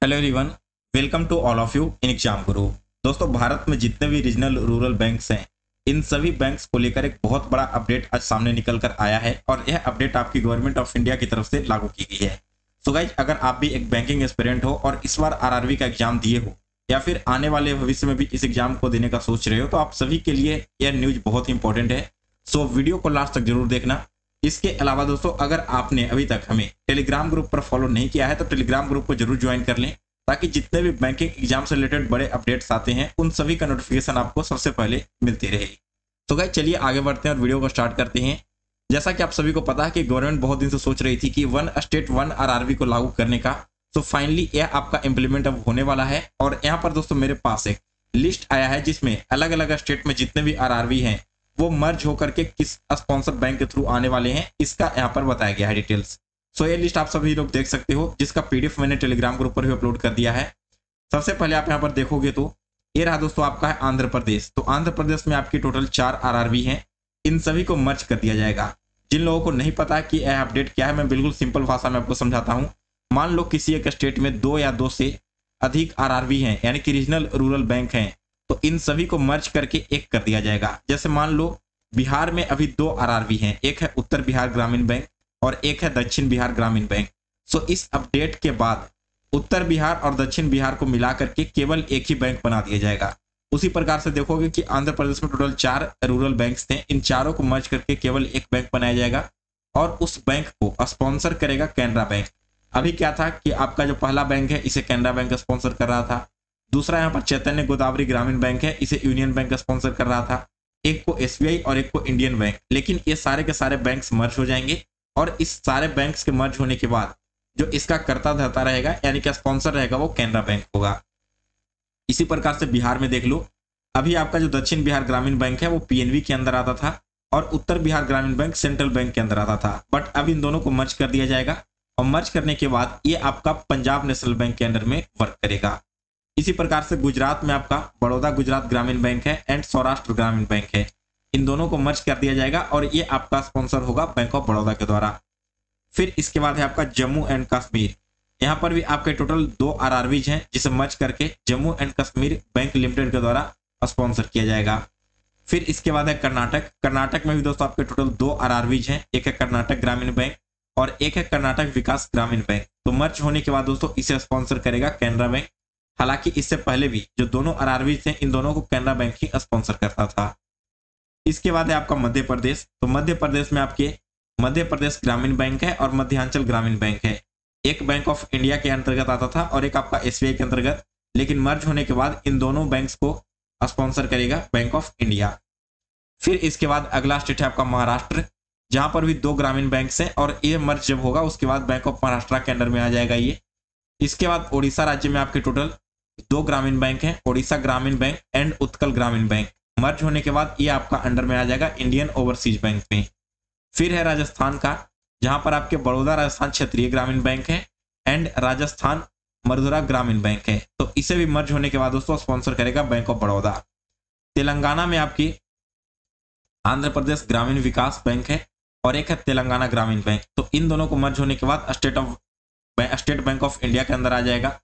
Hello everyone, welcome to all of you in exam Guru. दोस्तों, भारत में जितने भी रीजनल रूरल बैंक्स हैं, इन सभी बैंक्स को लेकर एक बहुत बड़ा अपडेट आज सामने निकल कर आया है और यह अपडेट आपकी गवर्नमेंट ऑफ इंडिया की तरफ से लागू की गई है। सो गाइज, अगर आप भी एक बैंकिंग एस्पिरेंट हो और इस बार आरआरबी का एग्जाम दिए हो या फिर आने वाले भविष्य में भी इस एग्जाम को देने का सोच रहे हो, तो आप सभी के लिए यह न्यूज बहुत ही इंपॉर्टेंट है। सो वीडियो को लास्ट तक जरूर देखना। इसके अलावा दोस्तों, अगर आपने अभी तक हमें टेलीग्राम ग्रुप पर फॉलो नहीं किया है तो टेलीग्राम ग्रुप को जरूर ज्वाइन कर लें, ताकि जितने भी बैंकिंग एग्जाम से रिलेटेड बड़े अपडेट्स आते हैं उन सभी का नोटिफिकेशन आपको सबसे पहले मिलती रहे। तो गाइस, चलिए आगे बढ़ते हैं और वीडियो को स्टार्ट करते हैं। जैसा कि आप सभी को पता है कि गवर्नमेंट बहुत दिन से सोच रही थी कि वन स्टेट वन आरआरबी को लागू करने का। तो फाइनली यह आपका इंप्लीमेंट अब होने वाला है। और यहाँ पर दोस्तों मेरे पास एक लिस्ट आया है जिसमें अलग अलग स्टेट में जितने भी आरआरबी हैं वो मर्ज होकर के किस स्पॉन्सर बैंक के थ्रू आने वाले हैं, इसका यहाँ पर बताया गया है डिटेल्स। सो ये लिस्ट आप सभी लोग देख सकते हो, जिसका पीडीएफ मैंने टेलीग्राम ग्रुप पर भी अपलोड कर दिया है। सबसे पहले आप यहाँ पर देखोगे तो ये रहा दोस्तों आपका है आंध्र प्रदेश। तो आंध्र प्रदेश में आपकी टोटल 4 आरआरबी हैं। इन सभी को मर्ज कर दिया जाएगा। जिन लोगों को नहीं पता कि यह अपडेट क्या है, मैं बिल्कुल सिंपल भाषा में आपको समझाता हूँ। मान लो किसी एक स्टेट में 2 या 2 से अधिक आरआरबी हैं, यानी कि रीजनल रूरल बैंक हैं, तो इन सभी को मर्ज करके एक कर दिया जाएगा। जैसे मान लो बिहार में अभी 2 आरआरबी हैं, एक है उत्तर बिहार ग्रामीण बैंक और एक है दक्षिण बिहार ग्रामीण बैंक। सो इस अपडेट के बाद उत्तर बिहार और दक्षिण बिहार को मिला करके केवल एक ही बैंक बना दिया जाएगा। उसी प्रकार से देखोगे कि आंध्र प्रदेश में टोटल 4 रूरल बैंक्स थे, इन चारों को मर्ज करके केवल एक बैंक बनाया जाएगा और उस बैंक को स्पॉन्सर करेगा कैनरा बैंक। अभी क्या था कि आपका जो पहला बैंक है इसे कैनरा बैंक स्पॉन्सर कर रहा था, दूसरा यहाँ पर चैतन्य गोदावरी ग्रामीण बैंक है, इसे यूनियन बैंक स्पॉन्सर कर रहा था, एक को एसबीआई और एक को इंडियन बैंक। लेकिन ये सारे के सारे बैंक्स मर्ज हो जाएंगे और इस सारे बैंक्स के मर्ज होने के बाद जो इसका कर्ता धर्ता रहेगा, यानी कि स्पॉन्सर रहेगा, वो कैनरा बैंक होगा। इसी प्रकार से बिहार में देख लो, अभी आपका जो दक्षिण बिहार ग्रामीण बैंक है वो पीएनबी के अंदर आता था और उत्तर बिहार ग्रामीण बैंक सेंट्रल बैंक के अंदर आता था। बट अब इन दोनों को मर्ज कर दिया जाएगा और मर्ज करने के बाद ये आपका पंजाब नेशनल बैंक के अंडर में वर्क करेगा। इसी प्रकार से गुजरात में आपका बड़ौदा गुजरात ग्रामीण बैंक है एंड सौराष्ट्र ग्रामीण बैंक है। इन दोनों को मर्ज कर दिया जाएगा और ये आपका स्पॉन्सर होगा बैंक ऑफ बड़ौदा के द्वारा। फिर इसके बाद है आपका जम्मू एंड कश्मीर। यहाँ पर भी आपके टोटल 2 आरआरबीज हैं जिसे मर्ज करके Jammu and Kashmir bank limited के द्वारा स्पॉन्सर किया जाएगा। फिर इसके बाद है कर्नाटक। कर्नाटक में भी दोस्तों आपके टोटल 2 आरआरबीज हैं, एक है कर्नाटक ग्रामीण बैंक और एक है कर्नाटक विकास ग्रामीण बैंक। तो मर्ज होने के बाद दोस्तों इसे स्पॉन्सर करेगा कैनरा बैंक। हालांकि इससे पहले भी जो दोनों आरआरबीज थे, इन दोनों को कैनरा बैंक ही स्पॉन्सर करता था। इसके बाद है आपका मध्य प्रदेश। तो मध्य प्रदेश में आपके मध्य प्रदेश ग्रामीण बैंक है और मध्यांचल ग्रामीण बैंक है। एक बैंक ऑफ इंडिया के अंतर्गत आता था और एक आपका एसबीआई के अंतर्गत, लेकिन मर्ज होने के बाद इन दोनों बैंक्स को स्पॉन्सर करेगा बैंक ऑफ इंडिया। फिर इसके बाद अगला स्टेट है आपका महाराष्ट्र, जहां पर भी 2 ग्रामीण बैंक्स हैं और ये मर्ज जब होगा उसके बाद बैंक ऑफ महाराष्ट्र के अंडर में आ जाएगा ये। इसके बाद ओडिशा राज्य में आपके टोटल 2 ग्रामीण बैंक हैं, ओडिशा ग्रामीण बैंक एंड उत्कल ग्रामीण बैंक। मर्ज होने के बाद ये आपका अंडर में आ जाएगा इंडियन ओवरसीज बैंक में। फिर है राजस्थान का, जहां पर आपके बड़ौदा राजस्थान क्षेत्रीय ग्रामीण बैंक है एंड राजस्थान मधुरा ग्रामीण बैंक है। तो इसे भी मर्ज होने के बाद दोस्तों स्पॉन्सर करेगा बैंक ऑफ बड़ौदा। तेलंगाना में आपकी आंध्र प्रदेश ग्रामीण विकास बैंक है और एक है तेलंगाना ग्रामीण बैंक। तो इन दोनों को मर्ज होने के बाद स्टेट बैंक ऑफ इंडिया के अंदर आ जाएगा।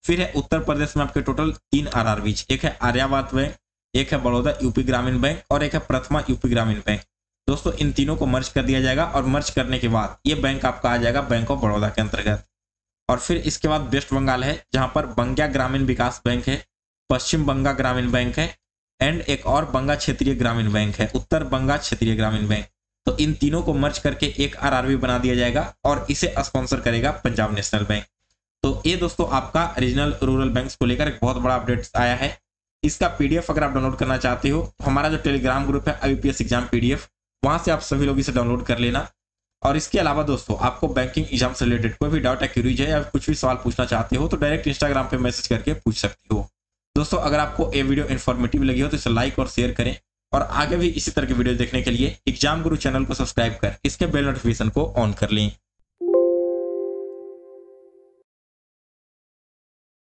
फिर है उत्तर प्रदेश में आपके टोटल 3 आरआरबीज, एक है आर्यावर्त बैंक, एक है बड़ौदा यूपी ग्रामीण बैंक और एक है प्रथमा यूपी ग्रामीण बैंक। दोस्तों इन तीनों को मर्ज कर दिया जाएगा और मर्ज करने के बाद ये बैंक आपका आ जाएगा बैंक ऑफ बड़ौदा के अंतर्गत। और फिर इसके बाद वेस्ट बंगाल है, जहां पर बंगा ग्रामीण विकास बैंक है, पश्चिम बंगा ग्रामीण बैंक है एंड एक और बंगा क्षेत्रीय ग्रामीण बैंक है, उत्तर बंगा क्षेत्रीय ग्रामीण बैंक। तो इन तीनों को मर्ज करके एक आरआरबी बना दिया जाएगा और इसे स्पॉन्सर करेगा पंजाब नेशनल बैंक। तो ये दोस्तों आपका रीजनल रूरल बैंक्स को लेकर एक बहुत बड़ा अपडेट आया है। इसका पीडीएफ अगर आप डाउनलोड करना चाहते हो तो हमारा जो टेलीग्राम ग्रुप है आईबीपीएस एग्जाम पीडीएफ, वहां से आप सभी लोग इसे डाउनलोड कर लेना। और इसके अलावा दोस्तों आपको बैंकिंग एग्जाम से रिलेटेड कोई भी डाउट या क्वेरीज है या कुछ भी सवाल पूछना चाहते हो तो डायरेक्ट इंस्टाग्राम पे मैसेज करके पूछ सकते हो। दोस्तों अगर आपको ये वीडियो इन्फॉर्मेटिव लगी हो तो इसे लाइक और शेयर करें और आगे भी इसी तरह की वीडियो देखने के लिए एग्जाम गुरु चैनल को सब्सक्राइब कर इसके बेल नोटिफिकेशन को ऑन कर लें।